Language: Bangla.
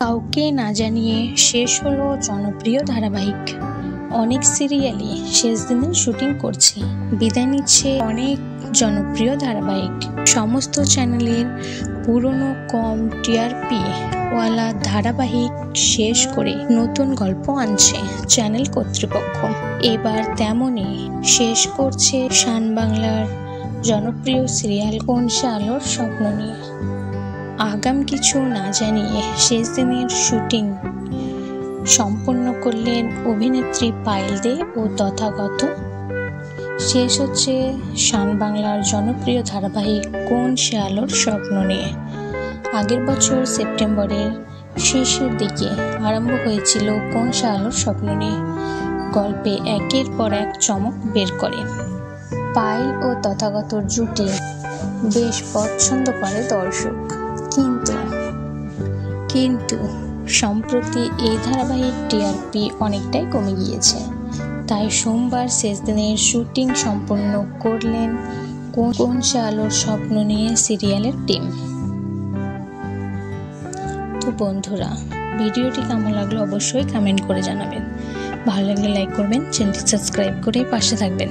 কাউকে না জানিয়ে শেষ হলো জনপ্রিয় ধারাবাহিক। অনেক সিরিয়ালই শেষ দিনে শুটিং করছে, বিদায় নিচ্ছে অনেক জনপ্রিয় ধারাবাহিক। সমস্ত চ্যানেলের পুরনো কম টিআরপি ওয়ালা ধারাবাহিক শেষ করে নতুন গল্প আনছে চ্যানেল কর্তৃপক্ষ। এবার তেমনই শেষ করছে শান বাংলার জনপ্রিয় সিরিয়াল কোন সে আলোর স্বপ্ন নিয়ে। আগাম কিছু না জানিয়ে শেষ দিনের শুটিং সম্পন্ন করলেন অভিনেত্রী পায়েল দে ও তথাগত। শেষ হচ্ছে শান বাংলার জনপ্রিয় ধারাবাহিক কোন সে আলোর স্বপ্ন নিয়ে। আগের বছর সেপ্টেম্বরের শেষের দিকে আরম্ভ হয়েছিল কোন সে আলোর স্বপ্ন নিয়ে। গল্পে একের পর এক চমক বের করে পায়েল ও তথাগতর জুটি বেশ পছন্দ করে দর্শক। কিন্তু সম্প্রতি এই ধারাবাহিক টিআরপি অনেকটাই কমে গিয়েছে, তাই সোমবার শেষ দিনের শুটিং সম্পন্ন করলেন কোন সে আলোর স্বপ্ন নিয়ে সিরিয়ালের টিম। তো বন্ধুরা, ভিডিওটি কেমন লাগলো অবশ্যই কমেন্ট করে জানাবেন। ভালো লাগলে লাইক করবেন, চ্যানেলটি সাবস্ক্রাইব করে পাশে থাকবেন।